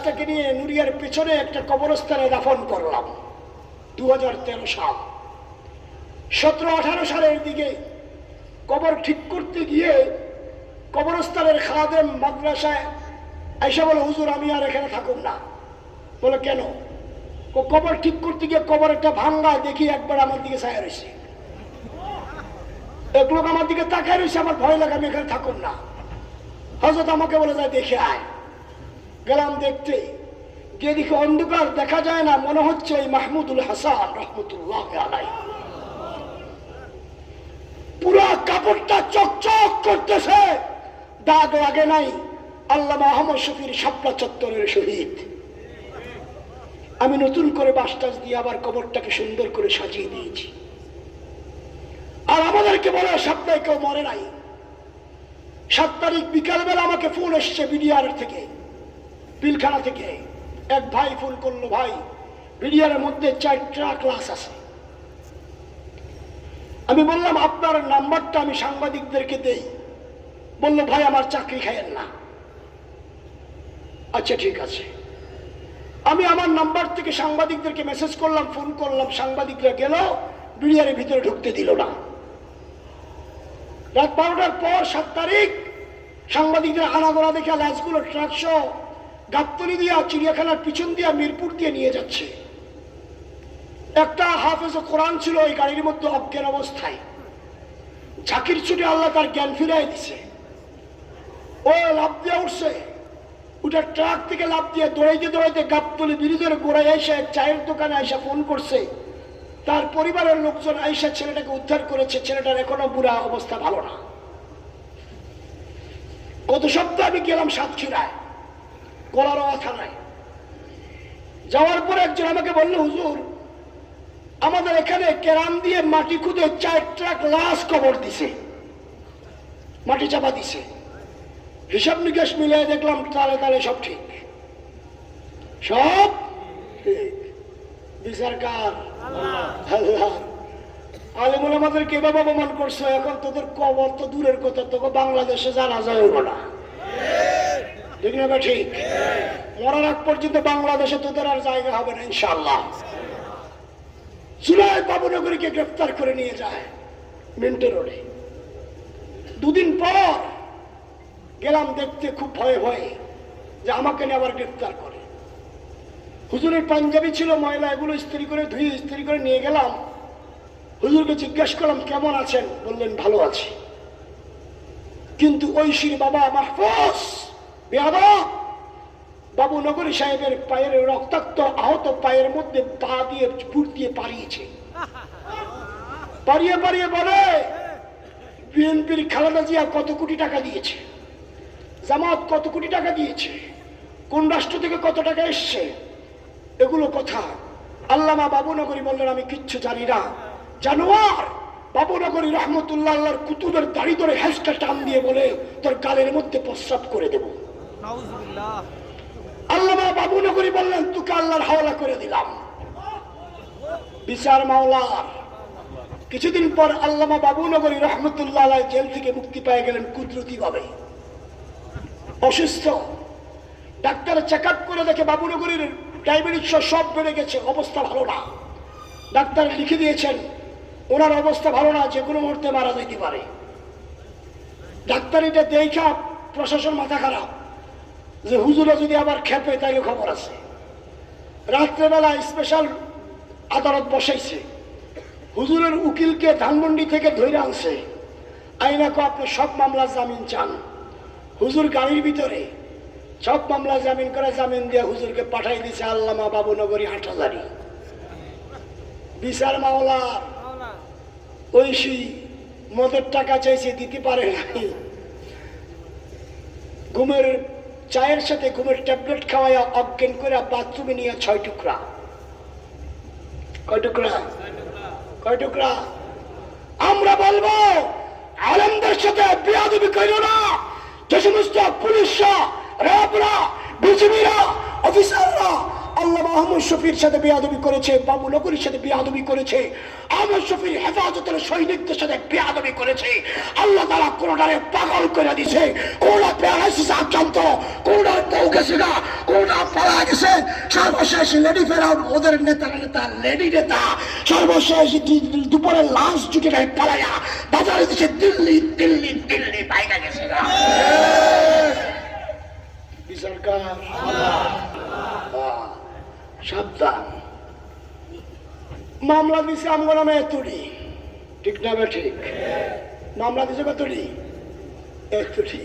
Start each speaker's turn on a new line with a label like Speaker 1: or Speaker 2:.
Speaker 1: লাশটাকে নিয়ে নুরিয়ার পেছনে একটা কবরস্থানে দাফন করলাম 2013 সাল। 17-18 সালের দিকে কবর ঠিক করতে গিয়ে কবরস্থানের খাদেম মাদ্রাসায় আইসা বলে, হুজুর আমি আর এখানে থাকুন না। বলে কেন? কবর ঠিক করতে গিয়ে কবর একটা ভাঙ্গা দেখি, একবার আমার দিকে ছায়া রয়েছে। এক লোক আমার দিকে তাকায় রয়েছে, আমার ভয় লাগে, আমি এখানে থাকুন না। হযরত আমাকে বলে যায় দেখে আয়। গেলাম দেখতে, গিয়ে দেখি অন্ধকার, দেখা যায় না, মনে হচ্ছে এই মাহমুদুল হাসান রহমতুল্লাহ আলাইহি। পুরা কাপড়টা চকচক করতেছে, দাগ লাগে নাই। আল্লামা আহমদ শফির শাপলা চত্বরের শহীদ। আমি নতুন করে বাসটাস দিয়ে আবার কবরটাকে সুন্দর করে সাজিয়ে দিয়েছি। আর আমাদেরকে বলে সপ্তাহে কেউ মরে নাই। 7 তারিখ বিকালবেলা আমাকে ফোন এসছে বিডিআর থেকে, পিলখানা থেকে। এক ভাই ফোন করলো, ভাই বিডিআর মধ্যে 4 ট্রাক লাশ আছে। আমি বললাম আপনার নাম্বারটা আমি সাংবাদিকদেরকে দেই। বললো ভাই আমার চাকরি খাইয়েন না। আচ্ছা ঠিক আছে। আমি আমার নাম্বার থেকে সাংবাদিকদেরকে মেসেজ করলাম, ফোন করলাম, সাংবাদিকরা গেল, বিডিআরের ভিতরে ঢুকতে দিল না। রাত 12টার পর 7 তারিখ সাংবাদিকদের আনাগোনা দেখে লাশগুলো ট্রাক সহ গাবতলী দিয়া, চিড়িয়াখানার পিছন দিয়া, মিরপুর দিয়ে নিয়ে যাচ্ছে। একটা হাফেজ কোরআন ছিল ওই গাড়ির মধ্যে অজ্ঞান অবস্থায়। ঝাঁকির ছুটে আল্লাহ তার জ্ঞান ফিরাই দিছে। ও লাফ দিয়ে উঠছে, ওটা ট্রাক থেকে লাফ দিয়ে দৌড়াইতে দৌড়াইতে গাবতলী ব্রিজের গোড়ায় এসে এক চায়ের দোকানে আইসা ফোন করছে। তার পরিবারের লোকজন আইসা ছেলেটাকে উদ্ধার করেছে। ছেলেটার এখনো বুড়া অবস্থা, ভালো না। গত সপ্তাহে আমি গেলাম সাতক্ষীরায়, কলারোয়া থানায়। যাওয়ার পর একজন আমাকে বললো, হুজুর আমাদের এখানে কেরান দিয়ে মাটি খুঁজে 4 ট্রাক লাশ কবর দিছে, মাটি চাপা দিছে। হিসাব নিকাশ মিলিয়ে দেখলাম তালে তালে সব ঠিক, সব ঠিক। বিচার কার? আল্লাহ। আলেমুল আমাদেরকে এভাবে অপমান করছো, এখন তোদের কবর তো দূরের কথা, তোকে বাংলাদেশে জানা যাবে না, ঠিক না? ঠিক। মরার আগ পর্যন্ত বাংলাদেশে তোদের আর জায়গা হবে না ইনশাআল্লাহ। জুলাই বাবুনগরীকে গ্রেফতার করে নিয়ে যায় মিন্টো রোডে। 2 দিন পর গেলাম দেখতে, খুব ভয়ে ভয়ে যে আমাকে নিয়ে আবার গ্রেফতার করে। হুজুরের পাঞ্জাবি ছিল ময়লা, এগুলো ইস্ত্রি করে ধুয়ে ইস্ত্রি করে নিয়ে গেলাম। হুজুরকে জিজ্ঞাসা করলাম কেমন আছেন? বললেন ভালো আছি। কিন্তু ঐশীর বাবা মাহফুজ বেয়াদব বাবুনগরী সাহেবের পায়ের রক্তাক্ত আহত পায়ের মধ্যে পা দিয়ে ফুট দিয়ে পাড়িয়েছে। পাড়িয়ে পাড়িয়ে বলে বিএনপির খালেদা জিয়া কত কোটি টাকা দিয়েছে, জামাত কত কোটি টাকা দিয়েছে, কোন রাষ্ট্র থেকে কত টাকা এসছে, এগুলো কথা। আল্লামা বাবুনগরী বললেন আমি কিচ্ছু জানি না। জানোয়ার বাবুনগরী রহমতুল্লাহ আল্লাহর কুতুবের দাড়ি ধরে হ্যাসটা টান দিয়ে বলে তোর গালের মধ্যে প্রস্রাব করে দেব। আল্লামা বাবুনগরী বললেন তোকে আল্লাহর হাওলা করে দিলাম। বিচার মাওলার। কিছুদিন পর আল্লামা বাবুনগরী রহমতুল্লাহ আলাইহ জেল থেকে মুক্তি পেয়ে গেলেন কুদরতি ভাবে। অসুস্থ, ডাক্তার চেক আপ করে দেখে বাবুনগরীর ডায়াবেটিস সব বেড়ে গেছে, অবস্থা ভালো না। ডাক্তার লিখে দিয়েছেন ওনার অবস্থা ভালো না, যে কোনো মুহূর্তে মারা যেতে পারে। ডাক্তার এটা দেখা প্রশাসন মাথা খারাপ যে হুজুরা যদি আবার খেপে তাইলে খবর আছে। রাত্রেবেলা স্পেশাল আদালত বসাইছে। হুজুরের উকিলকে ধানমন্ডি থেকে ধরে আনছে, আইনাকে আপনি সব মামলা জামিন চান। হুজুর গাড়ির ভিতরে সব মামলা জামিন করে জামিন দিয়ে হুজুরকে পাঠাই দিছে আল্লামা বাবুনগরী হাটহাজারী। বিচার মাওলার। ঐশী মদের টাকা চাইছে, দিতে পারে নাই। ঘুমের চায়ের সাথে ঘুমের ট্যাবলেট খাওয়াইয়া অজ্ঞান করে বাথরুমে নিয়ে 6 টুকরা। কয় টুকরা? কয় টুকরা? আমরা বলবো আলেমদের সাথে বেয়াদবি করিও না। যে সমস্ত পুলিশরা, র্যাবরা, বিজিবিরা, অফিসাররা আল্লামা আহমদ শফির সাথে বেয়াদবি করেছে, বাবুনগরীর সাথে বেয়াদবি করেছে, আহমদ শফির হেফাজতের সৈনিকদের সাথে বেয়াদবি করেছে, আল্লাহ তাআলা কোনটারে পাগল করে দিছে, কোনটা প্যারালাইসিস আক্রান্ত, কোনটার বউ গেছে না, কোনটা পালায় গেছে। সর্বশেষ লেডি ফেরাউন, ওদের নেতা লেডি নেতা, সর্বশেষ দুপুরের লাশ জুটে গায়ে পালাইয়া বাজারে দিচ্ছে দিল্লি দিল্লি দিল্লি বাইরে গেছে। সরকার সাবধান। মামলা দিছে আমার নামে এতুরি, ঠিক না? ঠিক মামলা দিছে কতটি? এতুরি।